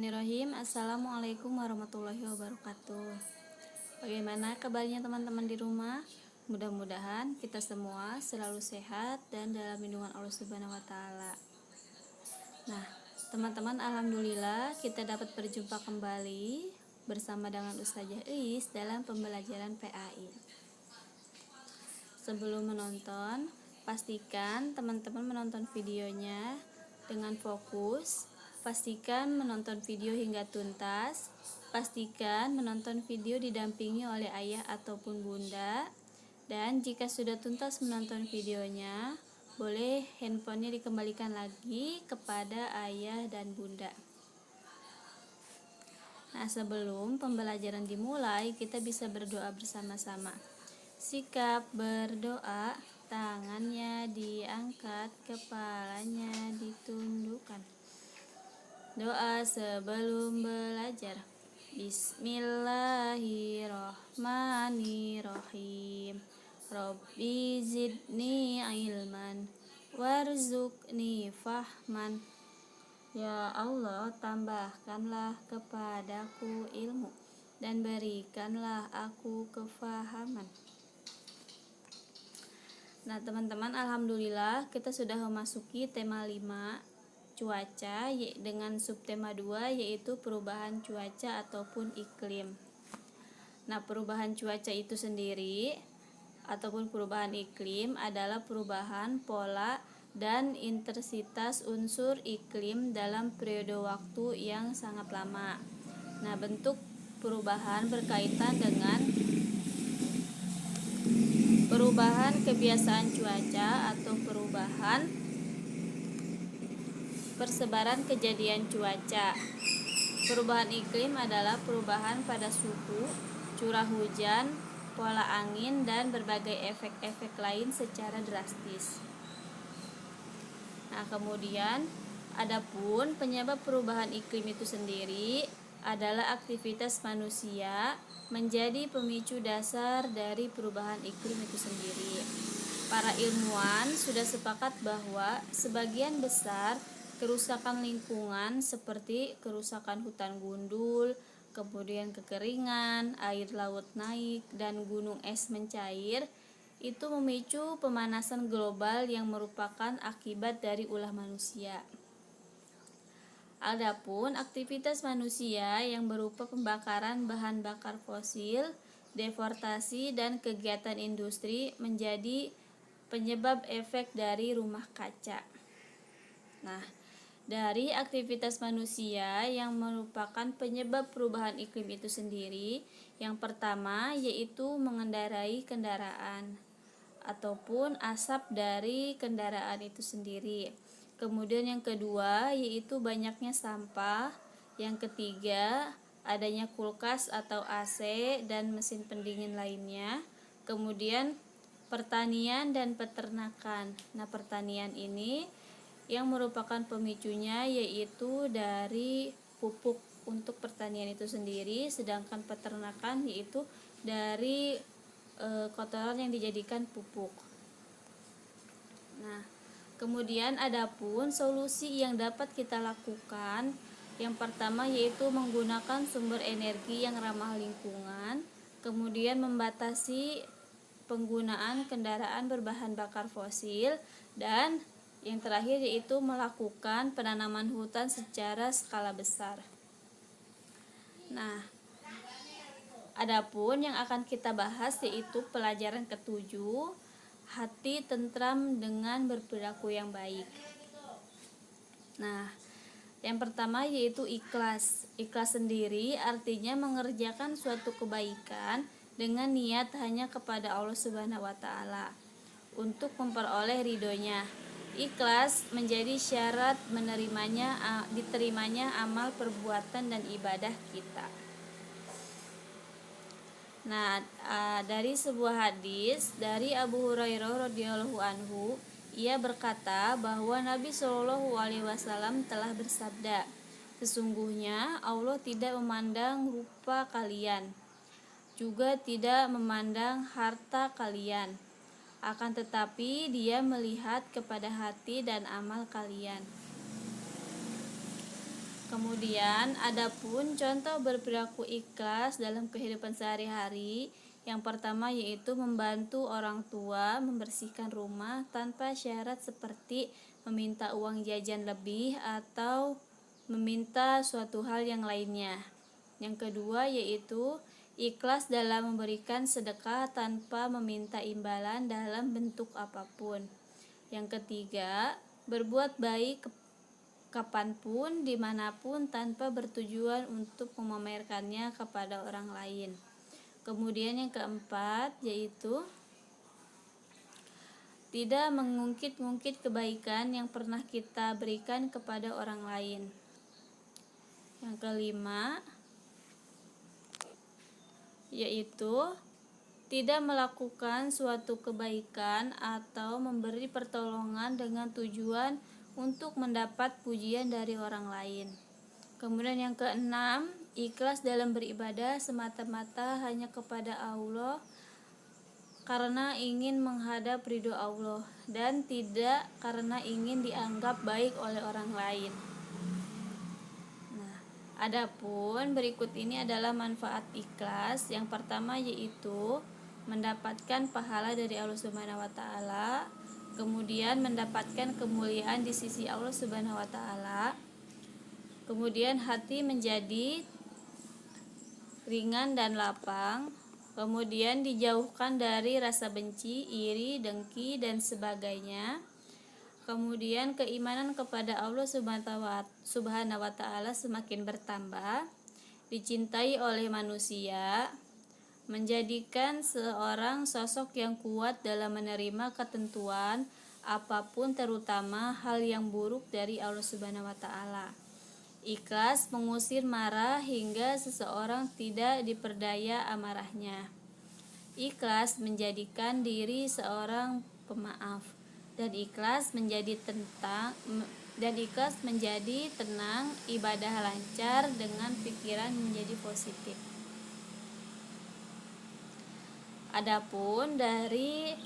Bismillahirrahmanirrahim. Assalamualaikum warahmatullahi wabarakatuh. Bagaimana kabarnya teman-teman di rumah? Mudah-mudahan kita semua selalu sehat dan dalam lindungan Allah Subhanahu wa taala. Nah, teman-teman, alhamdulillah kita dapat berjumpa kembali bersama dengan Ustazah Is dalam pembelajaran PAI. Sebelum menonton, pastikan teman-teman menonton videonya dengan fokus. Pastikan menonton video hingga tuntas. Pastikan menonton video didampingi oleh ayah ataupun bunda. Dan jika sudah tuntas menonton videonya, boleh handphonenya dikembalikan lagi kepada ayah dan bunda. Nah, sebelum pembelajaran dimulai, kita bisa berdoa bersama-sama. Sikap berdoa, tangannya diangkat, kepalanya ditundukkan. Doa sebelum belajar. Bismillahirrahmanirrahim. Rabbi zidni ilman warzuqni fahman. Ya Allah, tambahkanlah kepadaku ilmu dan berikanlah aku kefahaman. Nah, teman-teman, alhamdulillah kita sudah memasuki tema 5 cuaca dengan subtema 2 yaitu perubahan cuaca ataupun iklim. Nah, perubahan cuaca itu sendiri ataupun perubahan iklim adalah perubahan pola dan intensitas unsur iklim dalam periode waktu yang sangat lama. Nah, bentuk perubahan berkaitan dengan perubahan kebiasaan cuaca atau perubahan persebaran kejadian cuaca. Perubahan iklim adalah perubahan pada suhu, curah hujan, pola angin, dan berbagai efek-efek lain secara drastis. Nah, kemudian adapun penyebab perubahan iklim itu sendiri adalah aktivitas manusia menjadi pemicu dasar dari perubahan iklim itu sendiri. Para ilmuwan sudah sepakat bahwa sebagian besar kerusakan lingkungan seperti kerusakan hutan gundul, kemudian kekeringan, air laut naik, dan gunung es mencair itu memicu pemanasan global yang merupakan akibat dari ulah manusia. Adapun aktivitas manusia yang berupa pembakaran bahan bakar fosil, deforestasi, dan kegiatan industri menjadi penyebab efek dari rumah kaca. Nah, dari aktivitas manusia yang merupakan penyebab perubahan iklim itu sendiri, yang pertama yaitu mengendarai kendaraan ataupun asap dari kendaraan itu sendiri. Kemudian yang kedua yaitu banyaknya sampah. Yang ketiga adanya kulkas atau AC dan mesin pendingin lainnya. Kemudian pertanian dan peternakan. Nah, pertanian ini yang merupakan pemicunya yaitu dari pupuk untuk pertanian itu sendiri, sedangkan peternakan yaitu dari kotoran yang dijadikan pupuk. Nah, kemudian adapun solusi yang dapat kita lakukan, yang pertama yaitu menggunakan sumber energi yang ramah lingkungan, kemudian membatasi penggunaan kendaraan berbahan bakar fosil, dan yang terakhir yaitu melakukan penanaman hutan secara skala besar. Nah, adapun yang akan kita bahas yaitu pelajaran ke-7, hati tentram dengan berperilaku yang baik. Nah, yang pertama yaitu ikhlas. Ikhlas sendiri artinya mengerjakan suatu kebaikan dengan niat hanya kepada Allah Subhanahu wa taala untuk memperoleh ridhonya. Ikhlas menjadi syarat diterimanya amal perbuatan dan ibadah kita. Nah, dari sebuah hadis dari Abu Hurairah radhiyallahu anhu, ia berkata bahwa Nabi Shallallahu alaihi wasallam telah bersabda, "Sesungguhnya Allah tidak memandang rupa kalian, juga tidak memandang harta kalian. Akan tetapi Dia melihat kepada hati dan amal kalian." Kemudian, adapun contoh berperilaku ikhlas dalam kehidupan sehari-hari, yang pertama yaitu membantu orang tua membersihkan rumah tanpa syarat seperti meminta uang jajan lebih atau meminta suatu hal yang lainnya. Yang kedua yaitu ikhlas dalam memberikan sedekah tanpa meminta imbalan dalam bentuk apapun. Yang ketiga, berbuat baik kapanpun, dimanapun, tanpa bertujuan untuk memamerkannya kepada orang lain. Kemudian yang keempat yaitu tidak mengungkit-ungkit kebaikan yang pernah kita berikan kepada orang lain. Yang kelima yaitu tidak melakukan suatu kebaikan atau memberi pertolongan dengan tujuan untuk mendapat pujian dari orang lain. Kemudian yang keenam, ikhlas dalam beribadah semata-mata hanya kepada Allah karena ingin menghadap ridho Allah dan tidak karena ingin dianggap baik oleh orang lain. Nah, adapun berikut ini adalah manfaat ikhlas. Yang pertama yaitu mendapatkan pahala dari Allah Subhanahu wa taala, kemudian mendapatkan kemuliaan di sisi Allah Subhanahu wa taala. Kemudian hati menjadi ringan dan lapang. Kemudian dijauhkan dari rasa benci, iri, dengki, dan sebagainya. Kemudian keimanan kepada Allah Subhanahu wa taala semakin bertambah, dicintai oleh manusia, menjadikan seorang sosok yang kuat dalam menerima ketentuan apapun, terutama hal yang buruk dari Allah Subhanahu wa taala. Ikhlas mengusir marah hingga seseorang tidak diperdaya amarahnya. Ikhlas menjadikan diri seorang pemaaf, dan ikhlas menjadi tenang, ibadah lancar dengan pikiran menjadi positif. Adapun dari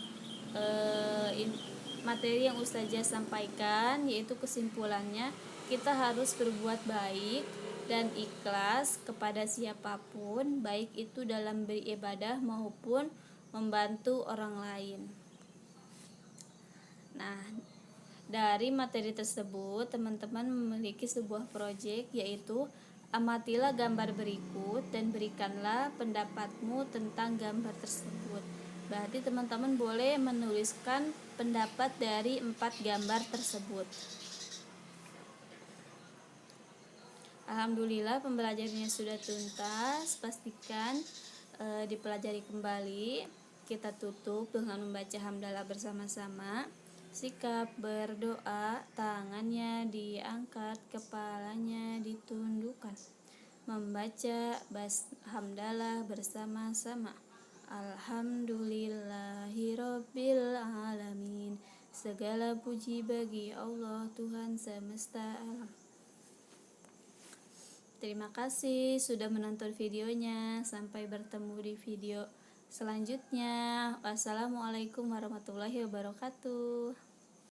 materi yang Ustazah sampaikan, yaitu kesimpulannya, kita harus berbuat baik dan ikhlas kepada siapapun, baik itu dalam beribadah maupun membantu orang lain. Nah, dari materi tersebut teman-teman memiliki sebuah proyek, yaitu amatilah gambar berikut dan berikanlah pendapatmu tentang gambar tersebut. Berarti teman-teman boleh menuliskan pendapat dari 4 gambar tersebut. Alhamdulillah pembelajarannya sudah tuntas. Pastikan dipelajari kembali. Kita tutup dengan membaca hamdalah bersama-sama. Sikap berdoa, tangannya diangkat, kepalanya ditundukkan. Membaca hamdalah bersama-sama. Alhamdulillahirabbil alamin. Segala puji bagi Allah, Tuhan semesta alam. Terima kasih sudah menonton videonya. Sampai bertemu di video selanjutnya. Wassalamualaikum warahmatullahi wabarakatuh.